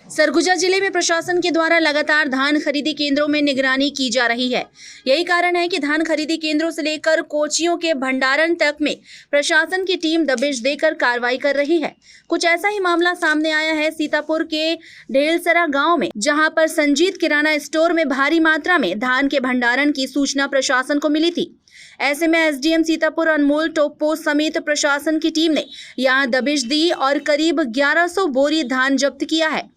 सरगुजा जिले में प्रशासन के द्वारा लगातार धान खरीदी केंद्रों में निगरानी की जा रही है। यही कारण है कि धान खरीदी केंद्रों से लेकर कोचियों के भंडारण तक में प्रशासन की टीम दबिश देकर कार्रवाई कर रही है। कुछ ऐसा ही मामला सामने आया है सीतापुर के ढेलसरा गांव में, जहां पर संजीत किराना स्टोर में भारी मात्रा में धान के भंडारण की सूचना प्रशासन को मिली थी। ऐसे में एसडीएम सीतापुर अनमोल टोप्पो समेत प्रशासन की टीम ने यहां दबिश दी और करीब 1100 बोरी धान जब्त किया है।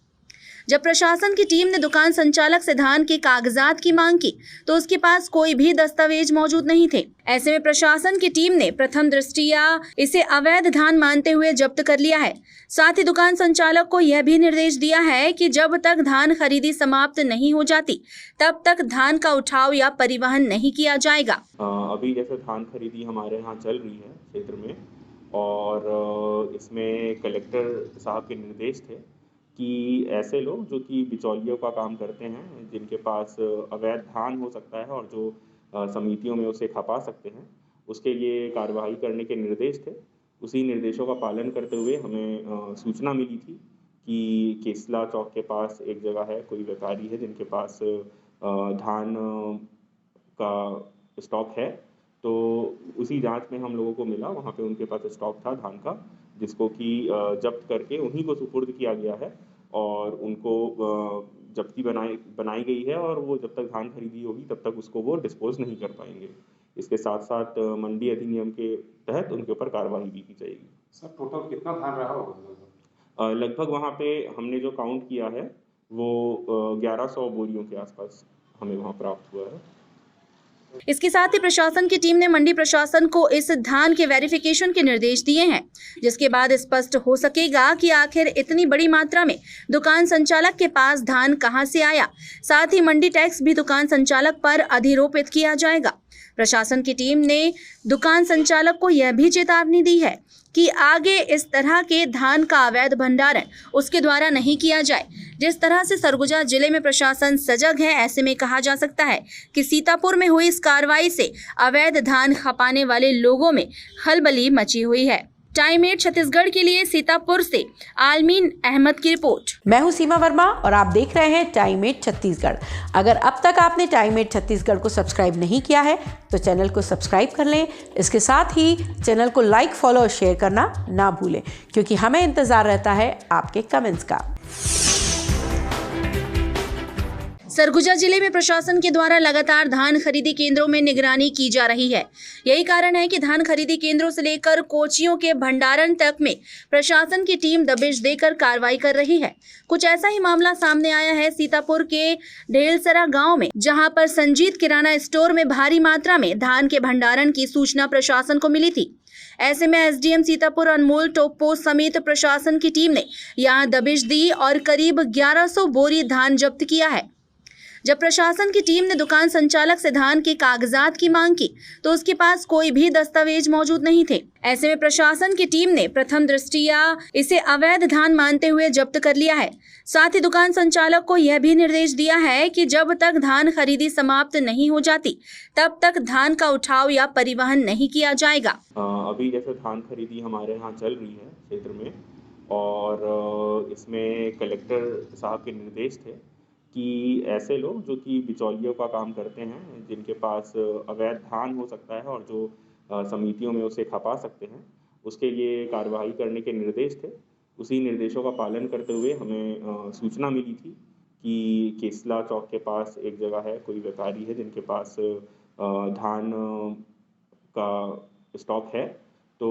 जब प्रशासन की टीम ने दुकान संचालक से धान के कागजात की मांग की तो उसके पास कोई भी दस्तावेज मौजूद नहीं थे। ऐसे में प्रशासन की टीम ने प्रथम दृष्टया इसे अवैध धान मानते हुए जब्त कर लिया है। साथ ही दुकान संचालक को यह भी निर्देश दिया है कि जब तक धान खरीदी समाप्त नहीं हो जाती तब तक धान का उठाव या परिवहन नहीं किया जाएगा। अभी जैसे धान खरीदी हमारे यहाँ चल रही है क्षेत्र में, और इसमें कलेक्टर साहब के निर्देश थे कि ऐसे लोग जो कि बिचौलियों का काम करते हैं, जिनके पास अवैध धान हो सकता है और जो समितियों में उसे खपा सकते हैं, उसके लिए कार्रवाई करने के निर्देश थे। उसी निर्देशों का पालन करते हुए हमें सूचना मिली थी कि केसला चौक के पास एक जगह है, कोई व्यापारी है जिनके पास धान का स्टॉक है। तो उसी जांच में हम लोगों को मिला, वहाँ पे उनके पास स्टॉक था धान का, जिसको कि जब्त करके उन्हीं को सुपुर्द किया गया है और उनको जब्ती बनाई गई है, और वो जब तक धान खरीदी होगी तब तक उसको वो डिस्पोज नहीं कर पाएंगे। इसके साथ साथ मंडी अधिनियम के तहत उनके ऊपर कार्रवाई भी की जाएगी। सर, टोटल कितना धान रहा होगा? लगभग वहाँ पे हमने जो काउंट किया है वो 1100 बोरियों के आसपास हमें वहाँ प्राप्त हुआ है। इसके साथ ही प्रशासन की टीम ने मंडी प्रशासन को इस धान के वेरिफिकेशन के निर्देश दिए हैं, जिसके बाद स्पष्ट हो सकेगा कि आखिर इतनी बड़ी मात्रा में दुकान संचालक के पास धान कहां से आया। साथ ही मंडी टैक्स भी दुकान संचालक पर अधिरोपित किया जाएगा। प्रशासन की टीम ने दुकान संचालक को यह भी चेतावनी दी है कि आगे इस तरह के धान का अवैध भंडारण उसके द्वारा नहीं किया जाए। जिस तरह से सरगुजा जिले में प्रशासन सजग है, ऐसे में कहा जा सकता है कि सीतापुर में हुई इस कार्रवाई से अवैध धान खपाने वाले लोगों में खलबली मची हुई है। टाइम 8 छत्तीसगढ़ के लिए सीतापुर से आलमीन अहमद की रिपोर्ट। मैं हूं सीमा वर्मा और आप देख रहे हैं टाइम 8 छत्तीसगढ़। अगर अब तक आपने टाइम 8 छत्तीसगढ़ को सब्सक्राइब नहीं किया है तो चैनल को सब्सक्राइब कर लें। इसके साथ ही चैनल को लाइक, फॉलो और शेयर करना ना भूलें, क्योंकि हमें इंतजार रहता है आपके कमेंट्स का। सरगुजा जिले में प्रशासन के द्वारा लगातार धान खरीदी केंद्रों में निगरानी की जा रही है। यही कारण है कि धान खरीदी केंद्रों से लेकर कोचियों के भंडारण तक में प्रशासन की टीम दबिश देकर कार्रवाई कर रही है। कुछ ऐसा ही मामला सामने आया है सीतापुर के ढेलसरा गांव में, जहां पर संजीत किराना स्टोर में भारी मात्रा में धान के भंडारण की सूचना प्रशासन को मिली थी। ऐसे में एसडीएम सीतापुर अनमोल टोप्पो समेत प्रशासन की टीम ने यहां दबिश दी और करीब 1100 बोरी धान जब्त किया है। जब प्रशासन की टीम ने दुकान संचालक से धान के कागजात की मांग की तो उसके पास कोई भी दस्तावेज मौजूद नहीं थे। ऐसे में प्रशासन की टीम ने प्रथम दृष्टया इसे अवैध धान मानते हुए जब्त कर लिया है। साथ ही दुकान संचालक को यह भी निर्देश दिया है कि जब तक धान खरीदी समाप्त नहीं हो जाती तब तक धान का उठाव या परिवहन नहीं किया जाएगा। अभी जैसे धान खरीदी हमारे यहाँ चल रही है क्षेत्र में, और इसमें कलेक्टर साहब के निर्देश थे कि ऐसे लोग जो कि बिचौलियों का काम करते हैं, जिनके पास अवैध धान हो सकता है और जो समितियों में उसे खपा सकते हैं, उसके लिए कार्रवाई करने के निर्देश थे। उसी निर्देशों का पालन करते हुए हमें सूचना मिली थी कि केसला चौक के पास एक जगह है, कोई व्यापारी है जिनके पास धान का स्टॉक है। तो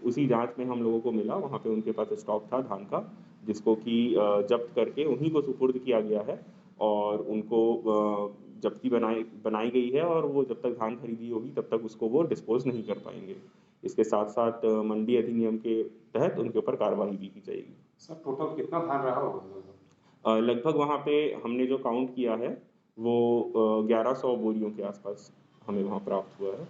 उसी जांच में हम लोगों को मिला, वहाँ पे उनके पास स्टॉक था धान का, जिसको कि जब्त करके उन्हीं को सुपुर्द किया गया है और उनको जब्ती बनाई गई है, और वो जब तक धान खरीदी होगी तब तक उसको वो डिस्पोज नहीं कर पाएंगे। इसके साथ साथ मंडी अधिनियम के तहत उनके ऊपर कार्रवाई भी की जाएगी। सर, टोटल कितना धान रहा होगा? लगभग वहाँ पे हमने जो काउंट किया है वो 1100 बोरियों के आसपास हमें वहाँ प्राप्त हुआ है।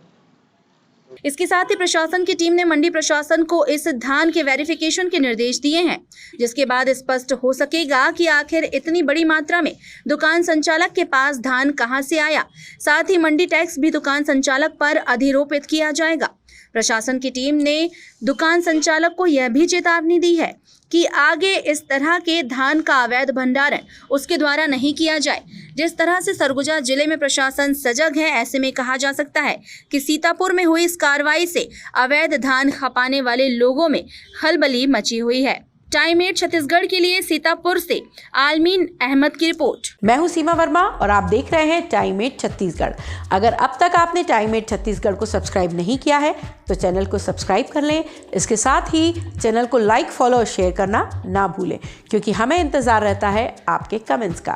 इसके साथ ही प्रशासन की टीम ने मंडी प्रशासन को इस धान के वेरिफिकेशन के निर्देश दिए हैं, जिसके बाद स्पष्ट हो सकेगा कि आखिर इतनी बड़ी मात्रा में दुकान संचालक के पास धान कहां से आया। साथ ही मंडी टैक्स भी दुकान संचालक पर अधिरोपित किया जाएगा। प्रशासन की टीम ने दुकान संचालक को यह भी चेतावनी दी है कि आगे इस तरह के धान का अवैध भंडारण उसके द्वारा नहीं किया जाए। जिस तरह से सरगुजा जिले में प्रशासन सजग है, ऐसे में कहा जा सकता है कि सीतापुर में हुई इस कार्रवाई से अवैध धान खपाने वाले लोगों में खलबली मची हुई है। टाइम 8 छत्तीसगढ़ के लिए सीतापुर से आलमीन अहमद की रिपोर्ट। मैं हूं सीमा वर्मा और आप देख रहे हैं टाइम 8 छत्तीसगढ़। अगर अब तक आपने टाइम 8 छत्तीसगढ़ को सब्सक्राइब नहीं किया है तो चैनल को सब्सक्राइब कर लें। इसके साथ ही चैनल को लाइक, फॉलो और शेयर करना ना भूलें, क्योंकि हमें इंतज़ार रहता है आपके कमेंट्स का।